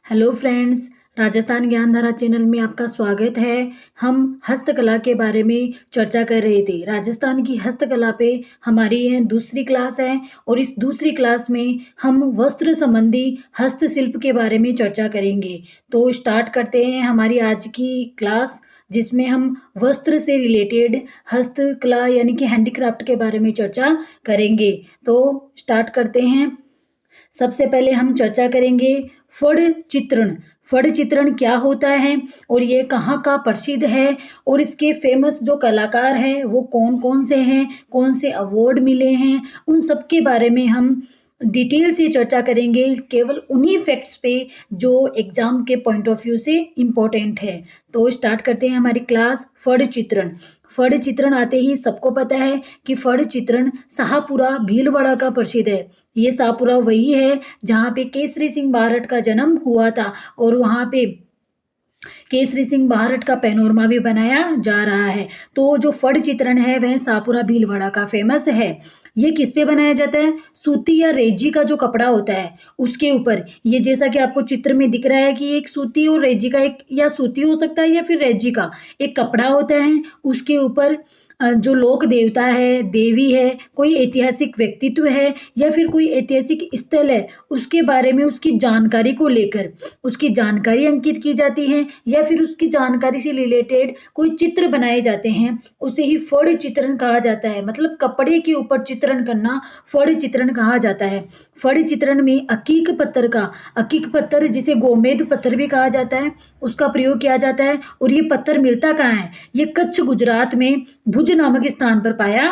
Hello friends, Rajasthan Gyandhara channel में आपका स्वागत है। हम हस्तकला के बारे में चर्चा कर रहे थे। राजस्थान की हस्तकला पे हमारी यह दूसरी क्लास है और इस दूसरी क्लास में हम वस्त्र संबंधी हस्तशिल्प के बारे में चर्चा करेंगे। तो स्टार्ट करते हैं हमारी आज की क्लास, जिसमें हम वस्त्र से रिलेटेड हस्तकला यानी कि हैंडीक्राफ्ट के बारे में चर्चा करेंगे। तो स्टार्ट करते हैं। सबसे पहले हम चर्चा करेंगे फड़ चित्रण। फड़ चित्रण क्या होता है और ये कहाँ का प्रसिद्ध है और इसके फेमस जो कलाकार हैं वो कौन कौन से हैं, कौन से अवार्ड मिले हैं, उन सब के बारे में हम डिटेल से चर्चा करेंगे, केवल उन्हीं फैक्ट्स पे जो एग्जाम के पॉइंट ऑफ व्यू से इम्पोर्टेंट है। तो स्टार्ट करते हैं हमारी क्लास। फड़ चित्रण। फड़ चित्रण आते ही सबको पता है कि फड़ चित्रण शाहपुरा भीलवाड़ा का प्रसिद्ध है। ये शाहपुरा वही है जहाँ पे केसरी सिंह बारठ का जन्म हुआ था और वहाँ पे केसरी सिंह बारठ का पैनोरमा भी बनाया जा रहा है। तो जो फड़ चित्रण है वह शाहपुरा भीलवाड़ा का फेमस है। ये किस पे बनाया जाता है? सूती या रेजी का जो कपड़ा होता है उसके ऊपर। ये जैसा कि आपको चित्र में दिख रहा है कि एक सूती और रेजी का, एक या सूती हो सकता है या फिर रेजी का एक कपड़ा होता है, उसके ऊपर जो लोक देवता है, देवी है, कोई ऐतिहासिक व्यक्तित्व है या फिर कोई ऐतिहासिक स्थल है, उसके बारे में उसकी जानकारी को लेकर उसकी जानकारी अंकित की जाती है या फिर उसकी जानकारी से रिलेटेड कोई चित्र बनाए जाते हैं, उसे ही फड़ चित्रण कहा जाता है। मतलब कपड़े के ऊपर चित्रण करना फड़ चित्रण कहा जाता है। फड़ चित्रण में अकीक पत्थर जिसे गोमेद पत्थर भी कहा जाता है, उसका प्रयोग किया जाता है। और ये पत्थर मिलता कहाँ है? ये कच्छ गुजरात में भुज नामक स्थान पर पाया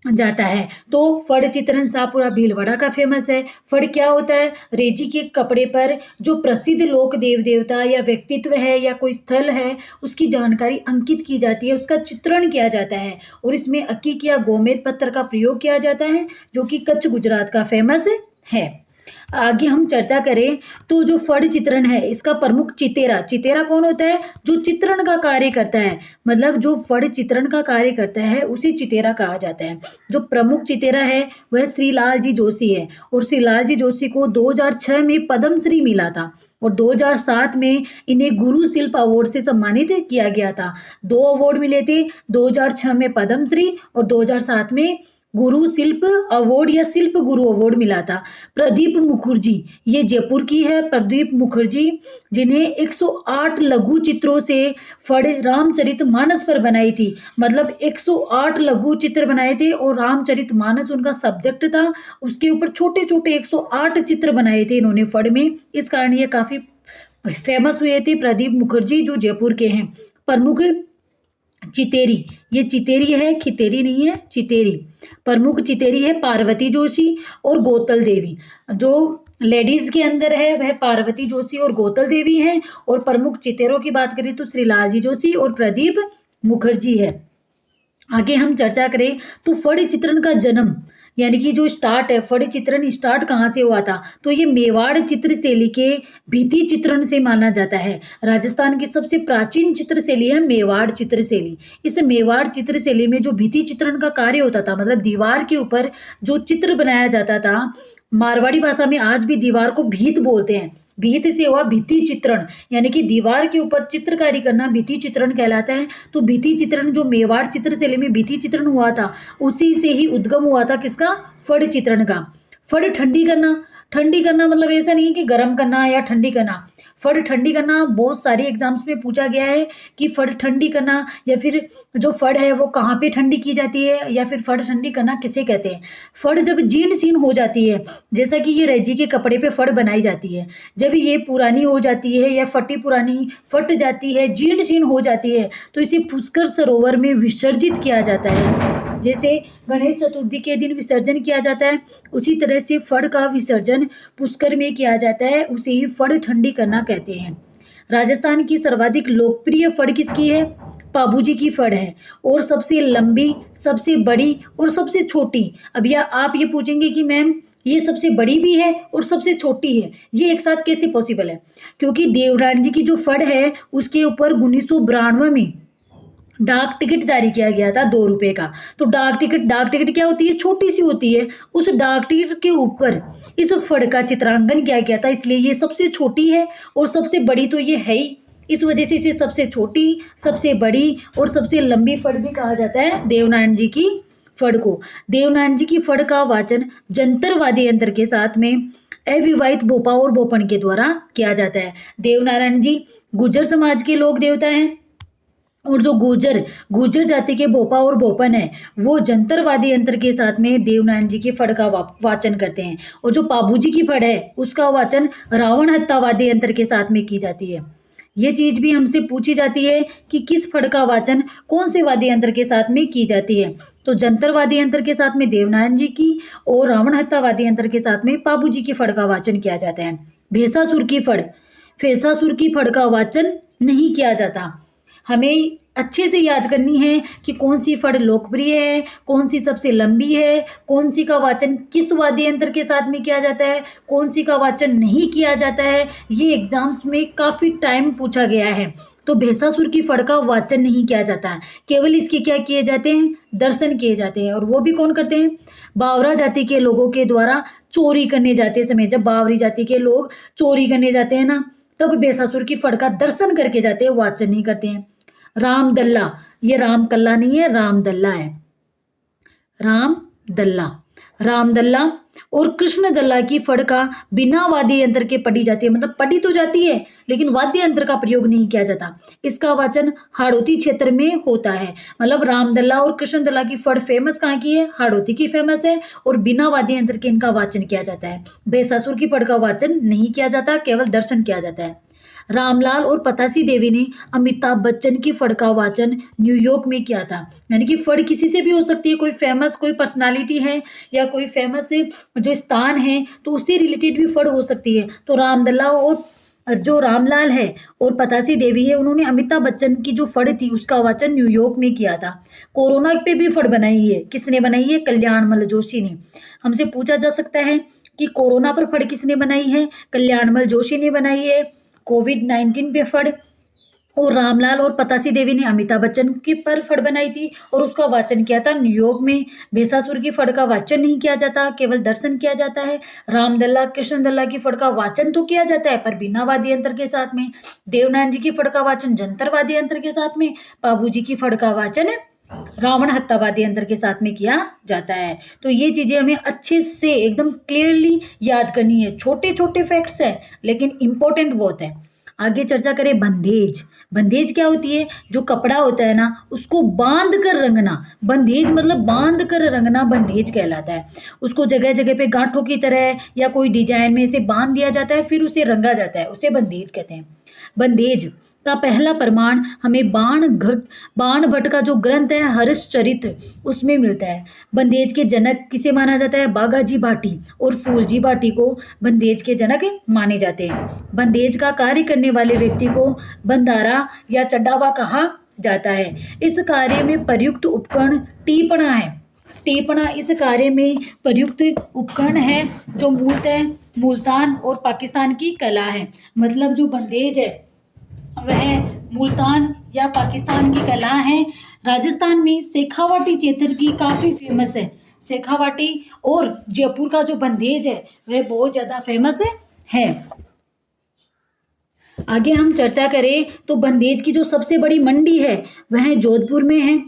जाता है। तो फड़ चित्रण शाहपुरा भीलवाड़ा का फेमस है। फड़ क्या होता है? रेजी के कपड़े पर जो प्रसिद्ध लोक देव देवता या व्यक्तित्व है या कोई स्थल है उसकी जानकारी अंकित की जाती है, उसका चित्रण किया जाता है और इसमें अकीक या गोमेद पत्थर का प्रयोग किया जाता है जो कि कच्छ गुजरात का फेमस है। आगे हम चर्चा करें तो जो फड़ चित्रण है इसका प्रमुख चितेरा कौन होता है? जो चित्रण का कार्य करता है, मतलब जो फड़ चित्रण का कार्य करता है उसे चितेरा कहा जाता है। जो प्रमुख चितेरा है वह श्रीलाल जी जोशी है और श्रीलाल जी जोशी को 2006 में पद्मश्री मिला था और 2007 में इन्हें गुरु शिल्प अवार्ड से सम्मानित किया गया था। 2 अवार्ड मिले थे, 2006 में पद्मश्री और 2007 में गुरु शिल्प अवार्ड या शिल्प गुरु अवार्ड मिला था। प्रदीप मुखर्जी, ये जयपुर की है प्रदीप मुखर्जी, जिन्हें 108 लघु चित्रों से फड़ रामचरितमानस पर बनाई थी। मतलब 108 लघु चित्र बनाए थे और रामचरितमानस उनका सब्जेक्ट था, उसके ऊपर छोटे छोटे 108 चित्र बनाए थे इन्होंने फड़ में। इस कारण ये काफ़ी फेमस हुए थे प्रदीप मुखर्जी जो जयपुर के हैं। प्रमुख चितेरी, ये चितेरी है, खितेरी नहीं है, चितेरी। प्रमुख चितेरी है पार्वती जोशी और गौतल देवी। जो लेडीज के अंदर है वह पार्वती जोशी और गौतल देवी हैं और प्रमुख चितेरों की बात करें तो श्रीलाल जी जोशी और प्रदीप मुखर्जी है। आगे हम चर्चा करें तो फड़ चित्रण का जन्म यानी कि जो स्टार्ट है, फड़ चित्रण स्टार्ट कहाँ से हुआ था? तो ये मेवाड़ चित्र शैली के भित्ति चित्रण से माना जाता है। राजस्थान की सबसे प्राचीन चित्र शैली है मेवाड़ चित्र शैली। इस मेवाड़ चित्र शैली में जो भित्ति चित्रण का कार्य होता था, मतलब दीवार के ऊपर जो चित्र बनाया जाता था, मारवाड़ी भाषा में आज भी दीवार को भीत बोलते हैं। भीत से हुआ भित्ति चित्रण, यानी कि दीवार के ऊपर चित्रकारी करना भित्ति चित्रण कहलाता है। तो भित्ति चित्रण जो मेवाड़ चित्र शैली में भित्ति चित्रण हुआ था उसी से ही उद्गम हुआ था किसका? फड़ चित्रण का। फड़ ठंडी करना मतलब ऐसा नहीं कि गर्म करना या ठंडी करना। फड़ ठंडी करना बहुत सारे एग्जाम्स में पूछा गया है कि फड़ ठंडी करना या फिर जो फड़ है वो कहाँ पे ठंडी की जाती है या फिर फड़ ठंडी करना किसे कहते हैं। फड़ जब जीर्ण शीर्ण हो जाती है, जैसा कि ये रेजी के कपड़े पे फड़ बनाई जाती है, जब ये पुरानी हो जाती है या पुरानी फट जाती है, जीर्ण शीर्ण हो जाती है, तो इसे पुष्कर सरोवर में विसर्जित किया जाता है। जैसे गणेश चतुर्थी के दिन विसर्जन किया जाता है उसी तरह से फड़ का विसर्जन पुष्कर में किया जाता है, उसे ही फड़ ठंडी करना कहते हैं। राजस्थान की सर्वाधिक लोकप्रिय फड़ किसकी है? पाबूजी की फड़ है। और सबसे लंबी, सबसे बड़ी और सबसे छोटी। अब या आप ये पूछेंगे कि मैम ये सबसे बड़ी भी है और सबसे छोटी है, ये एक साथ कैसे पॉसिबल है? क्योंकि देवरानी जी की जो फड़ है उसके ऊपर 1992 में डाक टिकट जारी किया गया था 2 रुपए का। तो डाक टिकट क्या होती है, छोटी सी होती है। उस डाक टिकट के ऊपर इस फड़ का चित्रांकन किया गया था, इसलिए ये सबसे छोटी है और सबसे बड़ी तो ये है ही। इस वजह से इसे सबसे छोटी, सबसे बड़ी और सबसे लंबी फड़ भी कहा जाता है देवनारायण जी की फड़ को। देवनारायण जी की फड़ का वाचन जंतर वाद्य यंत्र के साथ में अविवाहित बोपा और बोपन के द्वारा किया जाता है। देवनारायण जी गुर्जर समाज के लोक देवता हैं और जो गुर्जर जाति के बोपा और बोपन है वो जंतर वाद्य यंत्र के साथ में देवनारायण जी की फड़ का वाचन करते हैं। और जो पाबू जी की फड़ है उसका वाचन रावण हत्ता वाद्य यंत्र के साथ में की जाती है। ये चीज भी हमसे पूछी जाती है कि किस फड़ का वाचन कौन से वाद्य यंत्र के साथ में की जाती है। तो जंतर वाद्य यंत्र के साथ में देवनारायण जी की और रावण हत्ता वाद्य यंत्र के साथ में पाबू जी की फड़ का वाचन किया जाता है। भेसासुर की फड़, फेसासुर की फड़ का वाचन नहीं किया जाता। हमें अच्छे से याद करनी है कि कौन सी फड़ लोकप्रिय है, कौन सी सबसे लंबी है, कौन सी का वाचन किस वाद्य यंत्र के साथ में किया जाता है, कौन सी का वाचन नहीं किया जाता है। ये एग्जाम्स में काफ़ी टाइम पूछा गया है। तो भैंसासुर की फड़ का वाचन नहीं किया जाता है, केवल इसके क्या किए जाते हैं, दर्शन किए जाते हैं। और वो भी कौन करते हैं, बावरा जाति के लोगों के द्वारा चोरी करने जाते समय। जब बावरी जाति के लोग चोरी करने जाते हैं ना, तब भैंसासुर की फड़ का दर्शन करके जाते हैं, वाचन नहीं करते हैं। रामदल्ला, ये रामकल्ला नहीं है, रामदल्ला है, रामदल्ला और कृष्णदल्ला की फड़ का बिना वाद्य यंत्र के पढ़ी जाती है। मतलब पढ़ी तो जाती है लेकिन वाद्य यंत्र का प्रयोग नहीं किया जाता। इसका वाचन हाड़ौती क्षेत्र में होता है। मतलब रामदल्ला और कृष्णदल्ला की फड़ फेमस कहाँ की है, हाड़ौती की फेमस है और बिना वाद्य यंत्र के इनका वाचन किया जाता है। भैंसासुर की फड़ का वाचन नहीं किया जाता, केवल दर्शन किया जाता है। रामलाल और पतासी देवी ने अमिताभ बच्चन की फड़ का वाचन न्यूयॉर्क में किया था। यानी कि फड़ किसी से भी हो सकती है, कोई फेमस कोई पर्सनालिटी है या कोई फेमस जो स्थान है तो उससे रिलेटेड भी फड़ हो सकती है। तो रामदल्ला और जो रामलाल है और पतासी देवी है, उन्होंने अमिताभ बच्चन की जो फड़ थी उसका वाचन न्यूयॉर्क में किया था। कोरोना पे भी फड़ बनाई है, किसने बनाई है, कल्याणमल जोशी ने। हमसे पूछा जा सकता है कि कोरोना पर फड़ किसने बनाई है, कल्याणमल जोशी ने बनाई है। कोविड-19 पे फड़ और रामलाल और पतासी देवी ने अमिताभ बच्चन की पर फड़ बनाई थी और उसका वाचन किया था न्यूयॉर्क में। भैंसासुर की फड़ का वाचन नहीं किया जाता, केवल दर्शन किया जाता है। रामदल्ला कृष्णदल्ला की फड़ का वाचन तो किया जाता है पर बिना वाद्य यंत्र के साथ में। देवनारायण जी की फड़ का वाचन जंतर वाद्य यंत्र के साथ में। पाबू जी की फड़ का वाचन रावण हत्ता वाद्य यंत्र के साथ में किया जाता है। तो ये चीजें हमें अच्छे से एकदम क्लियरली याद करनी है। छोटे छोटे फैक्ट्स है लेकिन इंपॉर्टेंट बहुत है। आगे चर्चा करें बंदेज। बंदेज क्या होती है, जो कपड़ा होता है ना उसको बांध कर रंगना। बंदेज मतलब बांध कर रंगना बंदेज कहलाता है। उसको जगह जगह पे गांठों की तरह या कोई डिजाइन में से बांध दिया जाता है, फिर उसे रंगा जाता है, उसे बंदेज कहते हैं। बंदेज का पहला प्रमाण हमें बाण भट्ट का जो ग्रंथ है हर्षचरित उसमें मिलता है। बंदेज के जनक किसे माना जाता है, बागाजी भाटी और फूलजी भाटी को बंदेज के जनक माने जाते हैं। बंदेज का कार्य करने वाले व्यक्ति को बंदारा या चड्डावा कहा जाता है। इस कार्य में प्रयुक्त उपकरण टीपणा है। टीपणा इस कार्य में प्रयुक्त उपकरण है जो मूलतः मुल्तान और पाकिस्तान की कला है। मतलब जो बंदेज है वह मुल्तान या पाकिस्तान की कला है। राजस्थान में शेखावाटी क्षेत्र की काफ़ी फेमस है। शेखावाटी और जयपुर का जो बंदेज है वह बहुत ज़्यादा फेमस है। आगे हम चर्चा करें तो बंदेज की जो सबसे बड़ी मंडी है वह जोधपुर में है।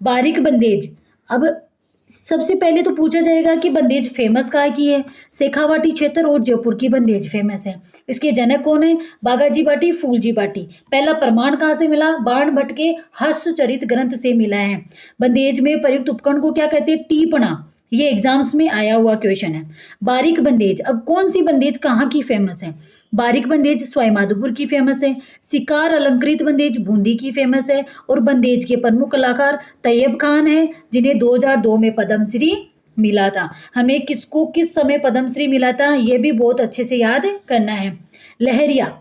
बारीक बंदेज, अब सबसे पहले तो पूछा जाएगा कि बंदेज फेमस कहाँ की है। शेखावाटी क्षेत्र और जयपुर की बंदेज फेमस है। इसके जनक कौन है, बागाजी भाटी फूलजी भाटी। पहला प्रमाण कहाँ से मिला, बाण भट्ट के हर्षचरित ग्रंथ से मिला है। बंदेज में प्रयुक्त उपकरण को क्या कहते हैं, टीपणा। ये एग्जाम्स में आया हुआ क्वेश्चन है। बारीक बंदेज, अब कौन सी बंदेज कहाँ की फेमस है, बारीक बंदेज सवाईमाधोपुर की फेमस है। शिकार अलंकृत बंदेज बूंदी की फेमस है और बंदेज के प्रमुख कलाकार तैयब खान है जिन्हें 2002 में पद्मश्री मिला था। हमें किसको किस समय पद्मश्री मिला था ये भी बहुत अच्छे से याद करना है। लहरिया,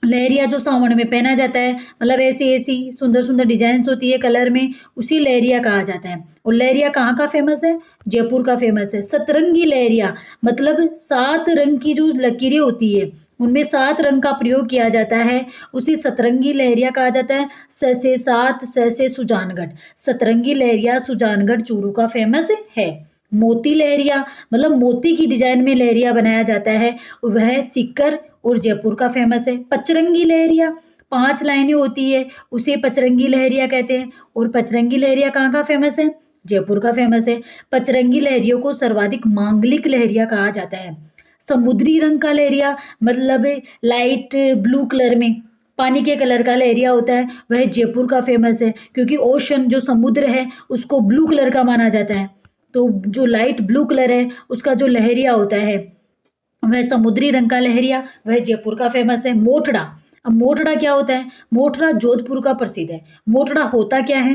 लहरिया जो सावन में पहना जाता है, मतलब ऐसी ऐसी सुंदर सुंदर डिजाइन्स होती है कलर में, उसी लहरिया कहा जाता है। और लहरिया कहाँ का फेमस है? जयपुर का फेमस है। सतरंगी लहरिया मतलब 7 रंग की जो लकीरें होती है उनमें 7 रंग का प्रयोग किया जाता है, उसी सतरंगी लहरिया कहा जाता है। स से 7, स से सुजानगढ़, सतरंगी लहरिया सुजानगढ़ चूरू का फेमस है। मोती लहरिया मतलब मोती की डिजाइन में लहरिया बनाया जाता है, वह सीकर और जयपुर का फेमस है। पचरंगी लहरिया 5 लाइनें होती है, उसे पचरंगी लहरिया कहते हैं। और पचरंगी लहरिया कहाँ का फेमस है? जयपुर का फेमस है। पचरंगी लहरियों को सर्वाधिक मांगलिक लहरिया कहा जाता है। समुद्री रंग का लहरिया मतलब लाइट ब्लू कलर में पानी के कलर का लहरिया होता है, वह जयपुर का फेमस है, क्योंकि ओशन जो समुद्र है उसको ब्लू कलर का माना जाता है। तो जो लाइट ब्लू कलर है उसका जो लहरिया होता है वह समुद्री रंग का लहरिया, वह जयपुर का फेमस है। मोटड़ा, अब मोटड़ा क्या होता है? मोटड़ा जोधपुर का प्रसिद्ध है। मोटड़ा होता क्या है?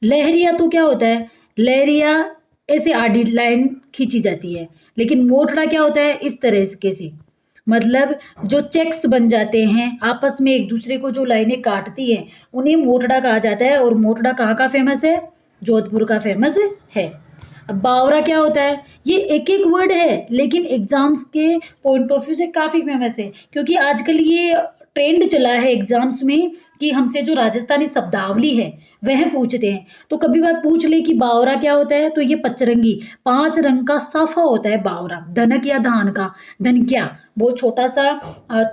लहरिया तो क्या होता है? लहरिया ऐसे आडी लाइन खींची जाती है, लेकिन मोटड़ा क्या होता है? इस तरह से मतलब जो चेक्स बन जाते हैं आपस में एक दूसरे को, जो लाइनें काटती हैं उन्हें मोटड़ा कहा जाता है। और मोटड़ा कहाँ का फेमस है? जोधपुर का फेमस है। अब बावरा क्या होता है? ये एक एक वर्ड है, लेकिन एग्जाम्स के पॉइंट ऑफ व्यू से काफ़ी फेमस है, क्योंकि आजकल ये ट्रेंड चला है एग्जाम्स में कि हमसे जो राजस्थानी शब्दावली है वह पूछते हैं। तो कभी बार पूछ ले कि बावरा क्या होता है, तो ये पचरंगी 5 रंग का साफा होता है बावरा। धनक या धान का, धनक्या वो छोटा सा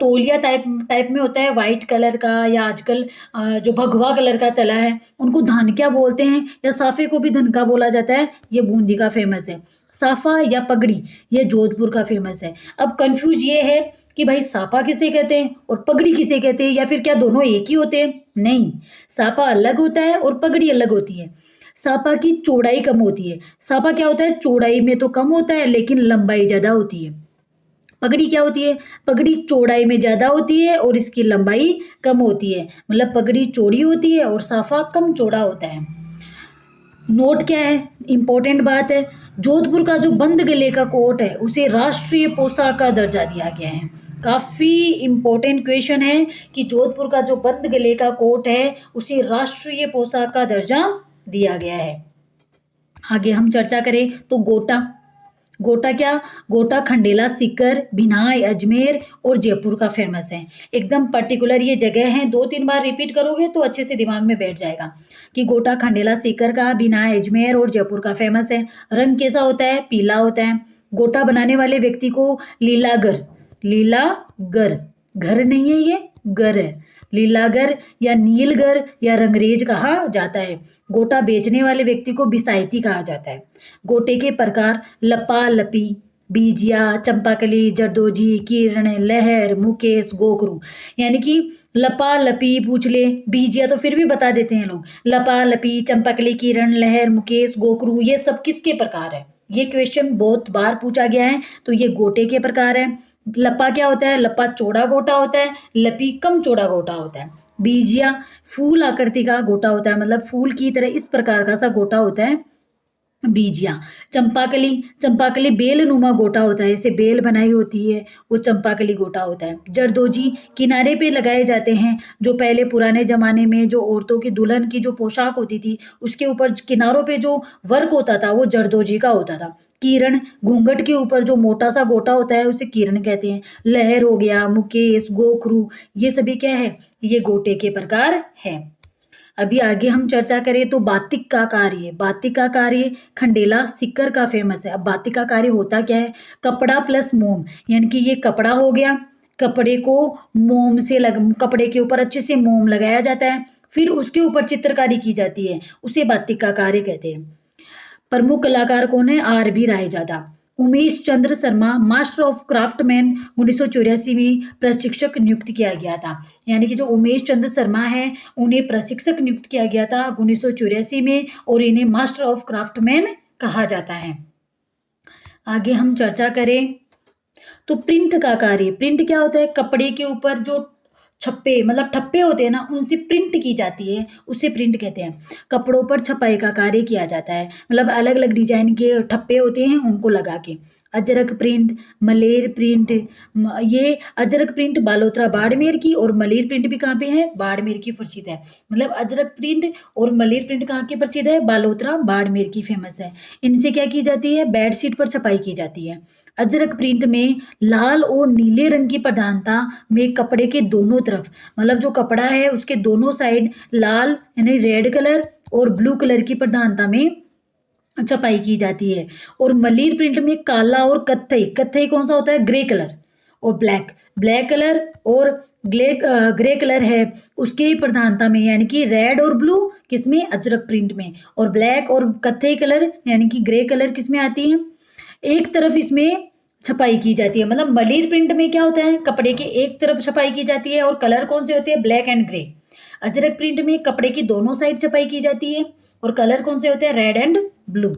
तौलिया टाइप में होता है वाइट कलर का, या आजकल जो भगवा कलर का चला है उनको धानक्या बोलते हैं, या साफे को भी धनका बोला जाता है। ये बूंदी का फेमस है। साफा या पगड़ी ये जोधपुर का फेमस है। अब कंफ्यूज ये है कि भाई साफा किसे कहते हैं और पगड़ी किसे कहते हैं, या फिर क्या दोनों एक ही होते हैं? नहीं, साफा अलग होता है और पगड़ी अलग होती है। साफा की चौड़ाई कम होती है। साफा क्या होता है? चौड़ाई में तो कम होता है लेकिन लंबाई ज़्यादा होती है। पगड़ी क्या होती है? पगड़ी चौड़ाई में ज़्यादा होती है और इसकी लंबाई कम होती है, मतलब पगड़ी चौड़ी होती है और साफा कम चौड़ा होता है। नोट क्या है? इंपॉर्टेंट बात है, जोधपुर का जो बंद गले का कोट है उसे राष्ट्रीय पोशाक का दर्जा दिया गया है। काफ़ी इंपॉर्टेंट क्वेश्चन है कि जोधपुर का जो बंद गले का कोट है उसे राष्ट्रीय पोशाक का दर्जा दिया गया है। आगे हम चर्चा करें तो गोटा। गोटा क्या? गोटा खंडेला, सीकर, भिनाई, अजमेर और जयपुर का फेमस है। एकदम पर्टिकुलर ये जगह है, 2-3 बार रिपीट करोगे तो अच्छे से दिमाग में बैठ जाएगा कि गोटा खंडेला, सीकर का, भिनाई, अजमेर और जयपुर का फेमस है। रंग कैसा होता है? पीला होता है। गोटा बनाने वाले व्यक्ति को लीलागर, लीलागर, घर नहीं है ये, गर है, लीलागर या नीलगर या रंगरेज कहा जाता है। गोटा बेचने वाले व्यक्ति को बिसायती कहा जाता है। गोटे के प्रकार लपा लपी, बीजिया, चंपाकली, जरदोजी, किरण, लहर, मुकेश, गोकरू। यानी कि लपा लपी पूछ ले, बीजिया तो फिर भी बता देते हैं लोग। लपा लपी, चंपाकली, किरण, लहर, मुकेश, गोकरू ये सब किसके प्रकार है? ये क्वेश्चन बहुत बार पूछा गया है, तो ये गोटे के प्रकार है। लपा क्या होता है? लपा चौड़ा गोटा होता है, लपी कम चौड़ा गोटा होता है। बीजिया फूल आकृति का गोटा होता है, मतलब फूल की तरह इस प्रकार का सा गोटा होता है बीजिया। चंपाकली, चंपाकली बेल नुमा गोटा होता है, इसे बेल बनाई होती है वो चंपाकली गोटा होता है। जरदोजी किनारे पे लगाए जाते हैं, जो पहले पुराने जमाने में जो औरतों की दुल्हन की जो पोशाक होती थी उसके ऊपर किनारों पे जो वर्क होता था वो जरदोजी का होता था। किरण घूंघट के ऊपर जो मोटा सा गोटा होता है उसे किरण कहते हैं। लहर हो गया, मुकेश, गोखरू ये सभी क्या है? ये गोटे के प्रकार है। अभी आगे हम चर्चा करें तो बातिक का कार्य। बातिक का कार्य खंडेला, सीकर का फेमस है। अब बातिक का कार्य होता क्या है? कपड़ा प्लस मोम, यानी कि ये कपड़ा हो गया, कपड़े को मोम से कपड़े के ऊपर अच्छे से मोम लगाया जाता है, फिर उसके ऊपर चित्रकारी की जाती है, उसे बातिक का कार्य कहते हैं। प्रमुख कलाकार कौन है? R.B. Raizada. Umesh Chandra Sharma master of craftsman 1984 में प्रशिक्षक नियुक्त किया गया था। यानी कि जो उमेश चंद्र शर्मा है उन्हें प्रशिक्षक नियुक्त किया गया था 1984 में, और इन्हें मास्टर ऑफ क्राफ्टमैन कहा जाता है। आगे हम चर्चा करें तो प्रिंट का कार्य। प्रिंट क्या होता है? कपड़े के ऊपर जो छप्पे मतलब ठप्पे होते हैं ना, उनसे प्रिंट की जाती है, उसे प्रिंट कहते हैं। कपड़ों पर छपाई का कार्य किया जाता है, मतलब अलग अलग डिजाइन के ठप्पे होते हैं उनको लगा के। अजरक प्रिंट, मलेर प्रिंट, ये अजरक प्रिंट बालोतरा बाड़मेर की, और मलेर प्रिंट भी कहाँ पे है, बाड़मेर की प्रसिद्ध है। मतलब अजरक प्रिंट और मलेर प्रिंट कहाँ की प्रसिद्ध है, बालोतरा बाड़मेर की फेमस है। इनसे क्या की जाती है, बेडशीट पर छपाई की जाती है। अजरक प्रिंट में लाल और नीले रंग की प्रधानता में कपड़े के दोनों तरफ, मतलब जो कपड़ा है उसके दोनों साइड लाल यानी रेड कलर और ब्लू कलर की प्रधानता में छपाई की जाती है। और मलीर प्रिंट में काला और कत्थई, कत्थई कौन सा होता है, ग्रे कलर, और ब्लैक, ब्लैक कलर और ग्रे कलर है उसके प्रधानता में, यानी कि रेड और ब्लू किसमें, अजरक प्रिंट में, और ब्लैक और कत्थई कलर यानी कि ग्रे कलर किसमें आती है, एक तरफ इसमें छपाई की जाती है। मतलब मलीर प्रिंट में क्या होता है, कपड़े के एक तरफ छपाई की जाती है और कलर कौन से होते हैं, black and grey. Ajrak print में कपड़े की दोनों साइड छपाई की जाती है और कलर कौन से होते हैं, रेड एंड ब्लू।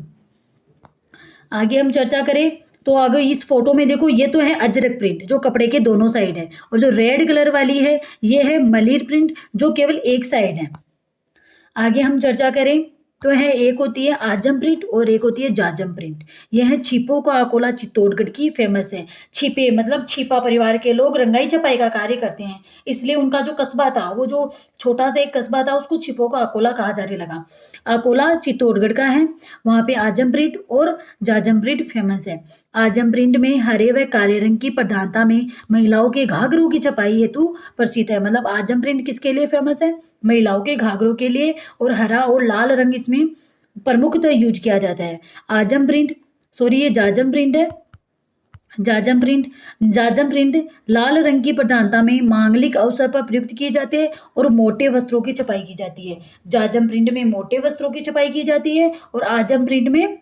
आगे हम चर्चा करें तो आगे इस फोटो में देखो, ये तो है अजरक प्रिंट जो कपड़े के दोनों साइड है, और जो रेड कलर वाली है ये है मलीर प्रिंट जो केवल एक साइड है। आगे हम चर्चा करें तो है, एक होती है आजम प्रिंट और एक होती है जाजम प्रिंट। यह है छिपो का अकोला चित्तौड़गढ़ की फेमस है। छिपे मतलब छिपा परिवार के लोग रंगाई छपाई का कार्य करते हैं, इसलिए उनका जो कस्बा था, वो जो छोटा सा एक कस्बा था उसको छिपो का अकोला कहा जाने लगा। अकोला चित्तौड़गढ़ का है, वहाँ पे आजम प्रिंट और जाजम प्रिंट फेमस है। आजम प्रिंट में हरे व काले रंग की प्रधानता में महिलाओं के घाघरों की छपाई हेतु प्रसिद्ध है। मतलब आजम प्रिंट किसके लिए फेमस है, महिलाओं के घाघरों के लिए, और हरा और लाल रंग इसमें प्रमुखतः यूज किया जाता है। आजम प्रिंट ये जाजम प्रिंट है। जाजम प्रिंट लाल रंग की प्रधानता में मांगलिक अवसर पर प्रयुक्त किए जाते हैं और मोटे वस्त्रों की छपाई की जाती है। जाजम प्रिंट में मोटे वस्त्रों की छपाई की जाती है और आजम प्रिंट में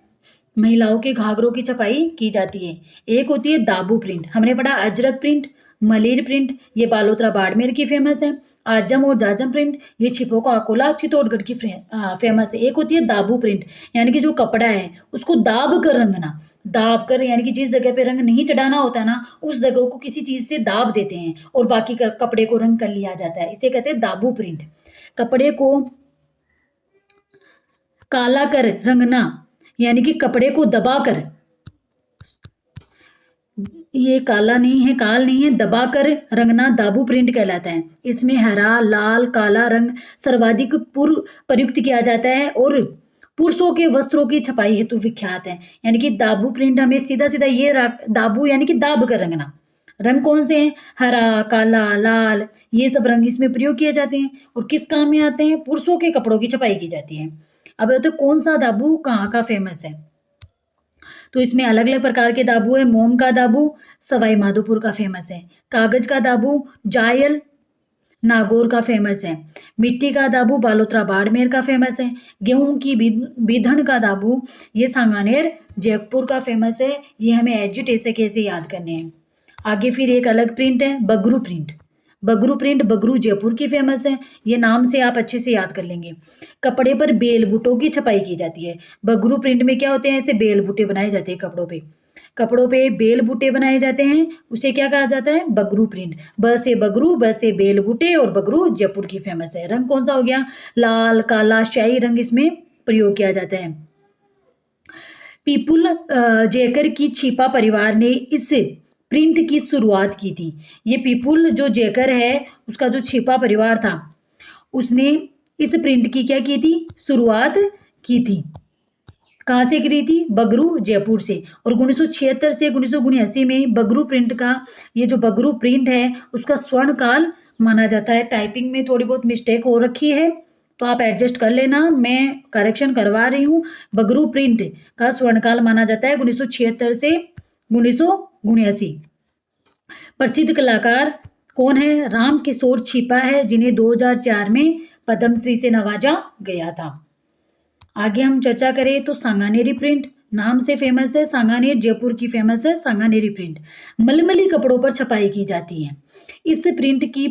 महिलाओं के घाघरों की छपाई की जाती है। एक होती है दाबू प्रिंट, हमने पढ़ा अजरक प्रिंट, मलेर प्रिंट ये बालोतरा बाड़मेर की फेमस है। आजम और जाजम प्रिंट ये छिपो का अकोला चित्तौड़गढ़ की फेमस है। एक होती है दाबू प्रिंट, यानी कि जो कपड़ा है उसको दाब कर रंगना, दाब कर यानी कि जिस जगह पे रंग नहीं चढ़ाना होता ना, उस जगह को किसी चीज से दाब देते हैं और बाकी कपड़े को रंग कर लिया जाता है, इसे कहते हैं दाबू प्रिंट। कपड़े को काला कर रंगना, यानी कि कपड़े को दबाकर, ये काला नहीं है, काल नहीं है, दबाकर रंगना दाबू प्रिंट कहलाता है। इसमें हरा, लाल, काला रंग सर्वाधिक प्रयुक्त किया जाता है और पुरुषों के वस्त्रों की छपाई हेतु विख्यात है। यानी कि दाबू प्रिंट हमें सीधा सीधा ये दाबू यानी कि दाब कर रंगना, रंग कौन से हैं, हरा, काला, लाल, ये सब रंग इसमें प्रयोग किए जाते हैं और किस काम में आते हैं, पुरुषों के कपड़ों की छपाई की जाती है। अब तो कौन सा दाबू कहाँ का फेमस है, तो इसमें अलग अलग प्रकार के दाबू है। मोम का दाबू सवाई माधोपुर का फेमस है। कागज का दाबू जायल नागौर का फेमस है। मिट्टी का दाबू बालोतरा बाड़मेर का फेमस है। गेहूं की बीधन का दाबू ये सांगानेर जयपुर का फेमस है। ये हमें एजिट ऐसे कैसे याद करने हैं। आगे फिर एक अलग प्रिंट है बगरू प्रिंट। बगरू प्रिंट बगरू जयपुर की फेमस है, ये नाम से आप अच्छे से याद कर लेंगे। कपड़े पर बेल बूटों की छपाई की जाती है। बगरू प्रिंट में क्या होते हैं, ऐसे बेल बूटे बनाए जाते हैं कपड़ों पे बेल बूटे बनाए जाते हैं, उसे क्या कहा जाता है, बगरू प्रिंट। ब से बगरू, ब से बेल बूटे और बगरू जयपुर की फेमस है। रंग कौन सा हो गया, लाल, काला, स्याही रंग इसमें प्रयोग किया जाता है। पीपुल जयकर की छिपा परिवार ने इस प्रिंट की शुरुआत की थी। ये पीपुल जो जयकर है उसका जो छिपा परिवार था उसने इस प्रिंट की क्या की थी, शुरुआत की थी। कहाँ से करी थी, बगरू जयपुर से। और 1976 से 1979 में बगरू प्रिंट का ये जो बगरू प्रिंट है उसका स्वर्ण काल माना जाता है। टाइपिंग में थोड़ी बहुत मिस्टेक हो रखी है तो आप एडजस्ट कर लेना, मैं करेक्शन करवा रही हूँ। बगरू प्रिंट का स्वर्णकाल माना जाता है 1976 से 1979। प्रसिद्ध कलाकार कौन है, राम किशोर छिपा है जिन्हें 2004 में पद्मश्री से नवाजा गया था। आगे हम चर्चा करें तो सांगानेरी प्रिंट नाम से फेमस है। सांगानेर जयपुर की फेमस है सांगानेरी प्रिंट। मलमली कपड़ों पर छपाई की जाती है। इस प्रिंट की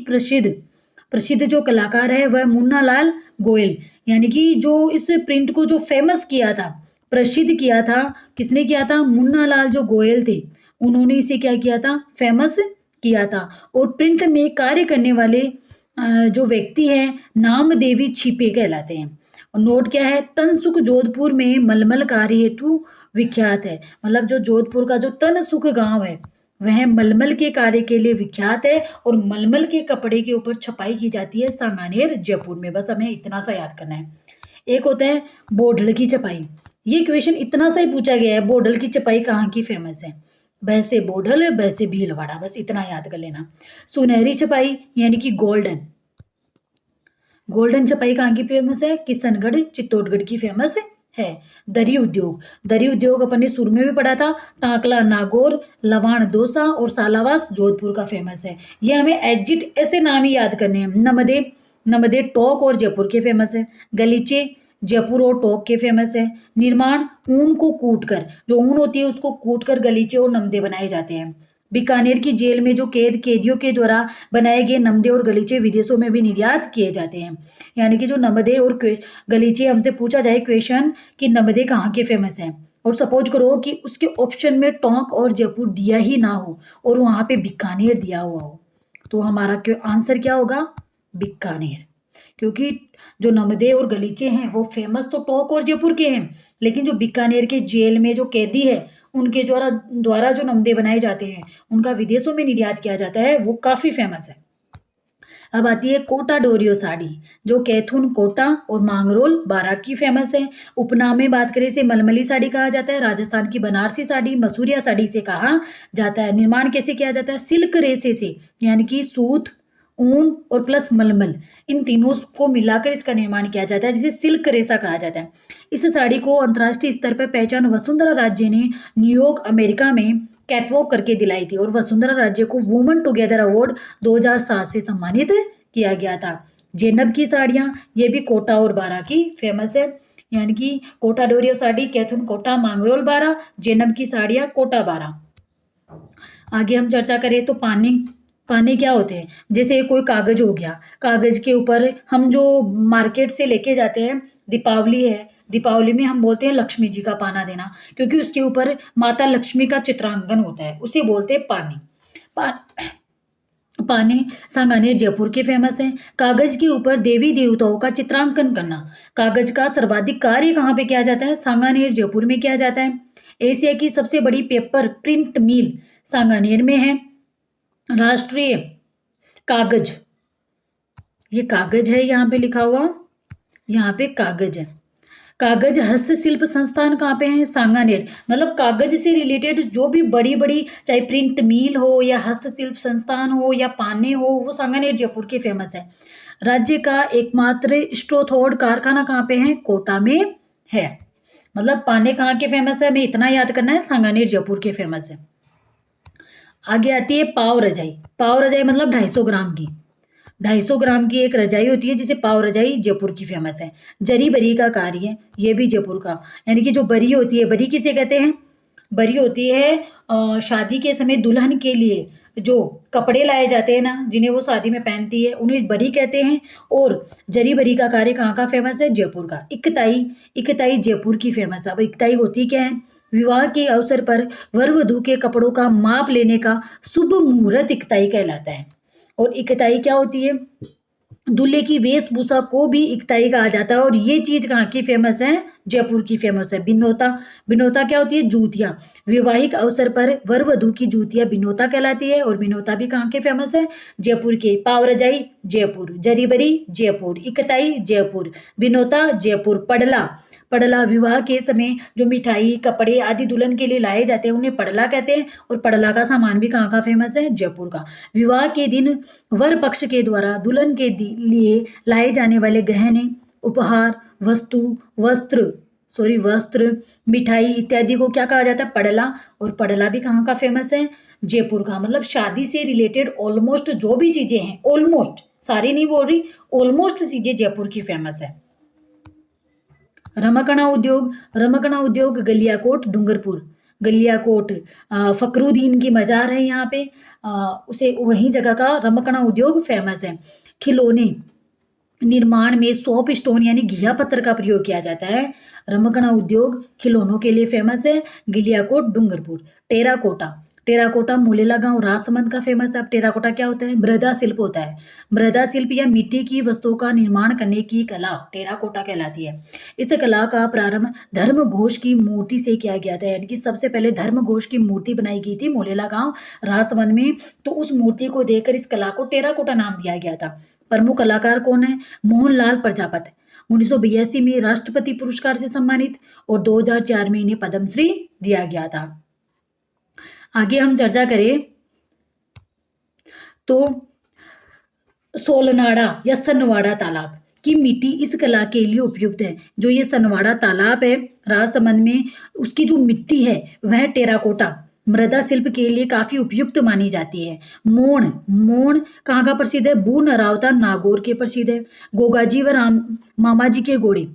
प्रसिद्ध जो कलाकार है वह मुन्ना लाल गोयल, यानी कि जो इस प्रिंट को जो फेमस किया था, प्रसिद्ध किया था, किसने किया था, मुन्ना लाल जो गोयल थे, उन्होंने इसे क्या किया था, फेमस किया था। और प्रिंट में कार्य करने वाले जो व्यक्ति है नामदेवी छिपे कहलाते हैं। और नोट क्या है, तनसुख जोधपुर में मलमल कार्य हेतु विख्यात है। मतलब जो जोधपुर का जो तनसुख गांव है वह मलमल के कार्य के लिए विख्यात है और मलमल के कपड़े के ऊपर छपाई की जाती है सांगानेर जयपुर में। बस हमें इतना सा याद करना है। एक होता है बोडल की छपाई। ये क्वेश्चन इतना सा ही पूछा गया है, बोडल की छपाई कहाँ की फेमस है? वैसे बोडल, वैसे भीलवाड़ा, बस इतना याद कर लेना। सुनहरी छपाई यानी कि गोल्डन, गोल्डन छपाई कहाँ की फेमस है? किशनगढ़ चित्तौड़गढ़ की फेमस है। दरी उद्योग, दरी उद्योग अपन ने शुरू में भी पढ़ा था। टाकला नागौर, लवाण दौसा और सालावास जोधपुर का फेमस है। ये हमें एग्जिट ऐसे नाम ही याद करने हैं। नमदे, नमदे टोंक और जयपुर के फेमस है। गलीचे जयपुर और टोंक के फेमस है। निर्माण ऊन को कूटकर, जो ऊन होती है उसको कूटकर गलीचे और नमदे बनाए जाते हैं। बीकानेर की जेल में जो कैदियों के द्वारा बनाए गए नमदे और गलीचे विदेशों में भी निर्यात किए जाते हैं। यानी कि जो नमदे और गलीचे, हमसे पूछा जाए क्वेश्चन कि नमदे कहाँ के फेमस हैं, और सपोज करो कि उसके ऑप्शन में टोंक और जयपुर दिया ही ना हो और वहाँ पे बीकानेर दिया हुआ हो, तो हमारा आंसर क्या होगा? बीकानेर। क्योंकि जो नमदे और गलीचे हैं वो फेमस तो टोंक और जयपुर के हैं, लेकिन जो बीकानेर के जेल में जो कैदी है उनके द्वारा जो नमदे बनाए जाते हैं, उनका विदेशों में निर्यात किया जाता है, वो काफी फेमस है। अब आती है कोटा डोरियो साड़ी, जो कैथून कोटा और मांगरोल बारां की फेमस है। उपनाम में बात करें इसे मलमली साड़ी कहा जाता है। राजस्थान की बनारसी साड़ी मसूरिया साड़ी से कहा जाता है। निर्माण कैसे किया जाता है? सिल्क रेशे से, यानी कि सूत, ऊन और प्लस मलमल, इन तीनों को मिलाकर इसका निर्माण किया जाता है, जिसे सिल्क रेशा कहा जाता है। इस साड़ी को अंतर्राष्ट्रीय स्तर पर पहचान वसुंधरा राज्य ने न्यूयॉर्क अमेरिका में कैटवॉक करके दिलाई थी और वसुंधरा राज्य को वुमेन टुगेदर अवार्ड 2007 से सम्मानित किया गया था। जैनब की साड़ियाँ, ये भी कोटा और बारां की फेमस है। यानी कि कोटा डोरियो साड़ी कैथून कोटा मांगरोल बारां, जैनब की साड़ियाँ कोटा बारां। आगे हम चर्चा करें तो पानी, पाने क्या होते हैं? जैसे कोई कागज हो गया, कागज के ऊपर हम जो मार्केट से लेके जाते हैं, दीपावली है, दीपावली में हम बोलते हैं लक्ष्मी जी का पाना देना, क्योंकि उसके ऊपर माता लक्ष्मी का चित्रांकन होता है, उसे बोलते हैं पानी। पाने सांगानेर जयपुर के फेमस है। कागज के ऊपर देवी देवताओं का चित्रांकन करना, कागज का सर्वाधिक कार्य कहाँ पे किया जाता है? सांगानेर जयपुर में किया जाता है। एशिया की सबसे बड़ी पेपर प्रिंट मिल सांगानेर में है। राष्ट्रीय कागज, ये कागज है यहाँ पे लिखा हुआ, यहाँ पे कागज है। कागज हस्तशिल्प संस्थान कहाँ पे है? सांगानेर। मतलब कागज से रिलेटेड जो भी बड़ी बड़ी, चाहे प्रिंट मिल हो या हस्तशिल्प संस्थान हो या पाने हो, वो सांगानेर जयपुर के फेमस है। राज्य का एकमात्र स्ट्रोथोड कारखाना कहाँ पे है? कोटा में है। मतलब पाने कहाँ के फेमस है, हमें इतना याद करना है, सांगानेर जयपुर के फेमस है। आगे आती है पाव रजाई। पाव रजाई मतलब 250 ग्राम की, 250 ग्राम की एक रजाई होती है जिसे पाव रजाई जयपुर की फेमस है। जरी बरी का कार्य, ये भी जयपुर का, यानी कि जो बरी होती है, बरी किसे कहते हैं? बरी होती है शादी के समय दुल्हन के लिए जो कपड़े लाए जाते हैं ना, जिन्हें वो शादी में पहनती है, उन्हें बरी कहते हैं। और जरी बरी का कार्य कहाँ का फेमस है? जयपुर का। इकताई, इकताई जयपुर की फेमस है। अब इकताई होती क्या है? विवाह के अवसर पर वर वधू के कपड़ों का माप लेने का शुभ मुहूर्त इकताई कहलाता है। और इकताई क्या होती है? दूल्हे की वेशभूषा को भी इकताई कहा जाता है। और ये चीज कहाँ की फेमस है? जयपुर की फेमस है। बिनोता, बिनोता क्या होती है? जूतियां। वैवाहिक अवसर पर वर वधू की जूतियां बिनोता कहलाती है और बिनोता भी कहाँ के फेमस है? जयपुर के। पाव रजाई जयपुर, जरीबरी जयपुर, इकताई जयपुर, बिनोता जयपुर। पड़ला, पड़ला विवाह के समय जो मिठाई कपड़े आदि दुल्हन के लिए लाए जाते हैं उन्हें पड़ला कहते हैं। और पड़ला का सामान भी कहाँ का फेमस है? जयपुर का। विवाह के दिन वर पक्ष के द्वारा दुल्हन के लिए लाए जाने वाले गहने, उपहार, वस्त्र, मिठाई इत्यादि को क्या कहा जाता है? पड़ला। और पड़ला भी कहाँ का फेमस है? जयपुर का। मतलब शादी से रिलेटेड ऑलमोस्ट जो भी चीजें हैं, ऑलमोस्ट, सारी नहीं बोल रही, ऑलमोस्ट चीजें जयपुर की फेमस है। रमकड़ा उद्योग, रमकड़ा उद्योग गलियाकोट डूंगरपुर, गलियाकोट फकरुद्दीन की मजार है यहाँ पे, उसे वही जगह का रमकड़ा उद्योग फेमस है। खिलौने निर्माण में सोप स्टोन यानी घिया पत्थर का प्रयोग किया जाता है। रमकड़ा उद्योग खिलौनों के लिए फेमस है। गलियाकोट डूंगरपुर। टेराकोटा, टेराकोटा मोलेला गांव राजसमंद का फेमस है। अब टेराकोटा क्या होता है? मृदा शिल्प होता है। मृदा शिल्प या मिट्टी की वस्तुओं का निर्माण करने की कला टेराकोटा कहलाती है। इस कला का प्रारंभ धर्मघोष की मूर्ति से किया गया था, यानी कि सबसे पहले धर्मघोष की मूर्ति बनाई गई थी मोलेला गांव राजसमंद में। तो उस मूर्ति को देखकर इस कला को टेराकोटा नाम दिया गया था। प्रमुख कलाकार कौन है? मोहनलाल प्रजापति, 1982 में राष्ट्रपति पुरस्कार से सम्मानित और 2004 में इन्हें पद्मश्री दिया गया था। आगे हम चर्चा करें तो सोलनाड़ा या सनवाड़ा तालाब की मिट्टी इस कला के लिए उपयुक्त है। जो ये सनवाड़ा तालाब है राजसमंद में, उसकी जो मिट्टी है वह टेराकोटा मृदा शिल्प के लिए काफी उपयुक्त मानी जाती है। मोण मोण कहाँ का प्रसिद्ध है? बू नरावता नागौर के प्रसिद्ध है। गोगाजी व मामाजी के घोड़े,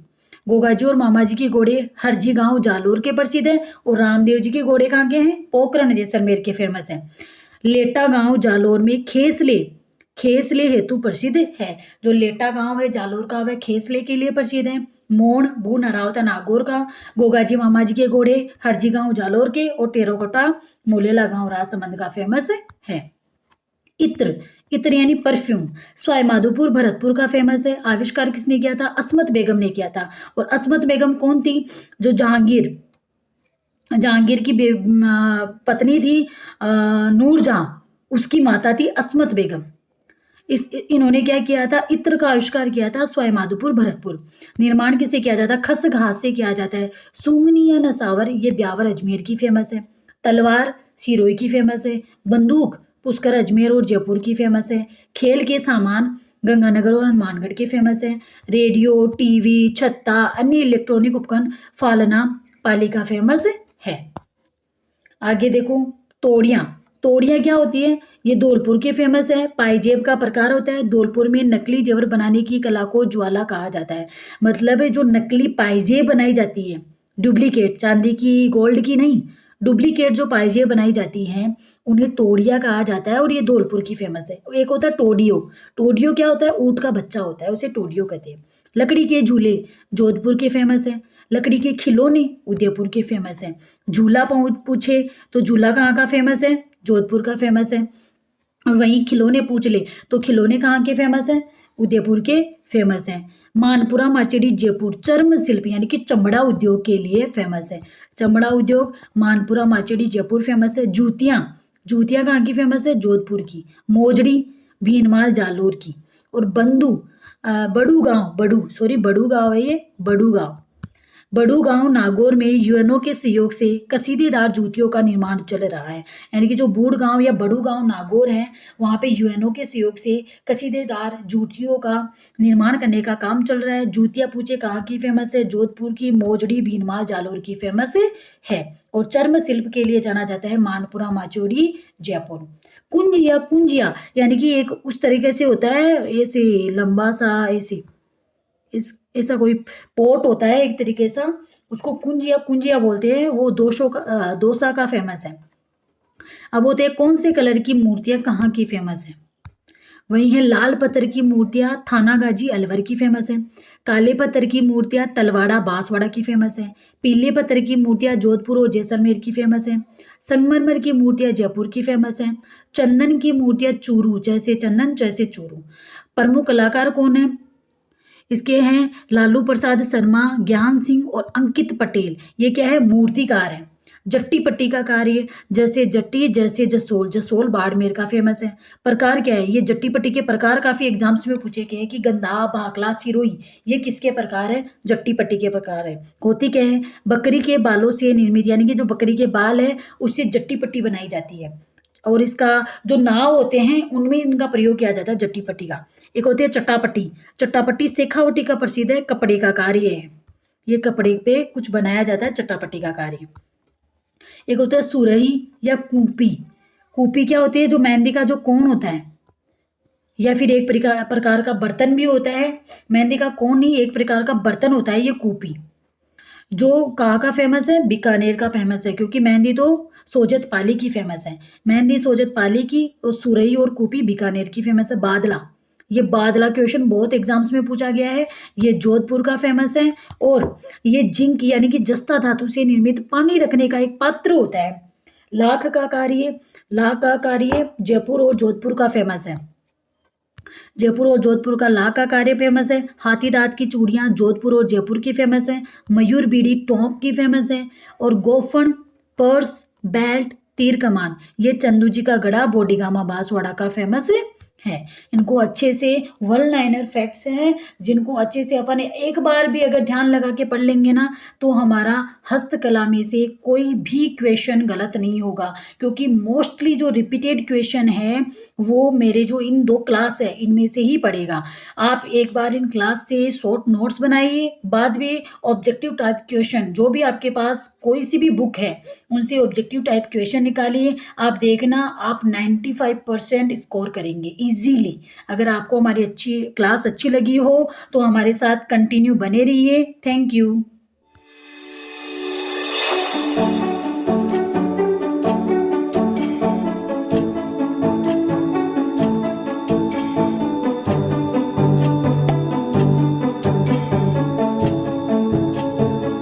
गोगाजी और मामाजी के घोड़े हरजी गांव जालोर के प्रसिद्ध है। और रामदेव जी के घोड़े कहाँ के हैं? पोखरण जैसलमेर के फेमस है। लेटा गांव जालोर में खेसले हेतु प्रसिद्ध है। जो लेटा गांव है जालोर का वह खेसले के लिए प्रसिद्ध है। मोण भू नरावता नागौर का, गोगाजी मामाजी के घोड़े हरजी गांव जालोर के, और टेराकोटा मोलेला गांव राजसमंद का फेमस है। इत्र यानी परफ्यूम सवाई माधोपुर भरतपुर का फेमस है। आविष्कार किसने किया था? अस्मत बेगम ने किया था। और अस्मत बेगम कौन थी? जो जहांगीर की पत्नी थी नूरजहां, उसकी माता थी अस्मत बेगम। इन्होंने क्या किया था? इत्र का आविष्कार किया था सवाई माधोपुर भरतपुर। निर्माण किसे किया जाता है? खस घास से किया जाता है। सूंगनी या नसावर ये ब्यावर अजमेर की फेमस है। तलवार सिरोही की फेमस है। बंदूक पुष्कर अजमेर और जयपुर की फेमस है। खेल के सामान गंगानगर और हनुमानगढ़ के फेमस है। रेडियो, टीवी, छत्ता, अन्य इलेक्ट्रॉनिक उपकरण फालना पाली का फेमस है। आगे देखो तोड़ियाँ क्या होती है? ये धौलपुर के फेमस है। पाइजेब का प्रकार होता है। धौलपुर में नकली जेवर बनाने की कला को ज्वाला कहा जाता है। मतलब है जो नकली पाइजेब बनाई जाती है, डुप्लीकेट, चांदी की गोल्ड की नहीं, डुप्लीकेट जो पाइजेब बनाई जाती हैं उन्हें तोड़िया कहा जाता है। और ये धौलपुर की फेमस है। एक होता है टोडियो क्या होता है? ऊँट का बच्चा होता है, उसे टोडियो कहते हैं। लकड़ी के झूले जोधपुर के फेमस है। लकड़ी के खिलौने उदयपुर के फेमस है। झूला पूछे तो झूला कहाँ का फेमस है? जोधपुर का फेमस है। और वहीं खिलौने पूछ ले तो खिलौने कहाँ के फेमस है? उदयपुर के फेमस है। मानपुरा माचेडी जयपुर चर्म शिल्प यानी कि चमड़ा उद्योग के लिए फेमस है। चमड़ा उद्योग मानपुरा माचेडी जयपुर फेमस है। जूतियाँ कहाँ की फेमस है? जोधपुर की। मोजड़ी भीनमाल जालोर की। और बड़ू गांव है ये, बड़ू गांव नागौर में यूएनओ के सहयोग से कसीदेदार जूतियों का निर्माण चल रहा है। यानी कि जो बूढ़ गांव या बड़ू गांव नागौर है वहाँ पे यूएनओ के सहयोग से कसीदेदार जूतियों का निर्माण करने का काम चल रहा है। जूतियाँ पूछे कहाँ की फेमस है? जोधपुर की। मोजड़ी भीनमाल जालोर की फेमस है। और चर्म शिल्प के लिए जाना जाता है मानपुरा माचोड़ी जयपुर। कुंजिया यानी कि एक उस तरीके से होता है, ऐसे लंबा सा ऐसा कोई पोट होता है एक तरीके सा, उसको कुंजिया बोलते हैं। वो दोसा का फेमस है। अब होते हैं कौन से कलर की मूर्तियां कहाँ की फेमस है? वही है लाल पत्थर की मूर्तियां थानागाजी अलवर की फेमस है। काले पत्थर की मूर्तियां तलवाड़ा बांसवाड़ा की फेमस है। पीले पत्थर की मूर्तियां जोधपुर और जैसलमेर की फेमस है। संगमरमर की मूर्तियां जयपुर की फेमस है। चंदन की मूर्तियां चूरू, जैसे चंदन जैसे चूरू। प्रमुख कलाकार कौन है इसके? हैं लालू प्रसाद शर्मा, ज्ञान सिंह और अंकित पटेल। ये क्या है? मूर्तिकार है। जट्टी पट्टी का कार्य जैसे जट्टी जैसे जसोल बाड़मेर का फेमस है। प्रकार क्या है? ये जट्टी पट्टी के प्रकार काफी एग्जाम्स में पूछे गए हैं कि गंधा, भाकला, सिरोही, ये किसके प्रकार है? जट्टी पट्टी के प्रकार है। होती क्या है? बकरी के बालों से निर्मित, यानी कि जो बकरी के बाल है उससे जट्टी पट्टी बनाई जाती है। और इसका जो नाव होते हैं उनमें इनका प्रयोग किया जाता है जट्टी पट्टी का। एक होती है चट्टापट्टी शेखावटी का प्रसिद्ध है, कपड़े का कार्य है। ये कपड़े पे कुछ बनाया जाता है, चट्टापट्टी का कार्य। एक होता है सुरही या कूपी क्या होती है? जो मेहंदी का जो कोन होता है, या फिर एक प्रकार का बर्तन भी होता है। मेहंदी का कोन नहीं, एक प्रकार का बर्तन होता है ये कूपी। जो कहाँ का फेमस है? बीकानेर का फेमस है, क्योंकि मेहंदी तो सोजत पाली की फेमस है। मेहंदी सोजत पाली की और सुरई और कूपी बीकानेर की फेमस है। ये बादला क्वेश्चन बहुत एग्जाम्स में पूछा गया है। ये जोधपुर का फेमस है। और ये जिंक यानी कि जस्ता धातु से निर्मित पानी रखने का एक पात्र होता है, लाख का कार्य जयपुर और जोधपुर का फेमस है। जयपुर और जोधपुर का लाख का कार्य फेमस है। हाथी दांत की चूड़ियां जोधपुर और जयपुर की फेमस है। मयूर बीड़ी टोंक की फेमस है। और गोफन, पर्स, बेल्ट, तीर कमान ये चंदू जी का गढ़ा बोडीगामा बांसवाड़ा का फेमस है। इनको अच्छे से वन लाइनर फैक्ट्स हैं, जिनको अच्छे से अपन एक बार भी अगर ध्यान लगा के पढ़ लेंगे ना, तो हमारा हस्तकला में से कोई भी क्वेश्चन गलत नहीं होगा। क्योंकि मोस्टली जो रिपीटेड क्वेश्चन है वो मेरे जो इन 2 क्लास है इनमें से ही पड़ेगा। आप एक बार इन क्लास से शॉर्ट नोट्स बनाइए, बाद में ऑब्जेक्टिव टाइप क्वेश्चन जो भी आपके पास कोई सी भी बुक है उनसे ऑब्जेक्टिव टाइप क्वेश्चन निकालिए। आप देखना आप 95% स्कोर करेंगे इजीली। अगर आपको हमारी क्लास अच्छी लगी हो तो हमारे साथ कंटिन्यू बने रहिए। Thank you.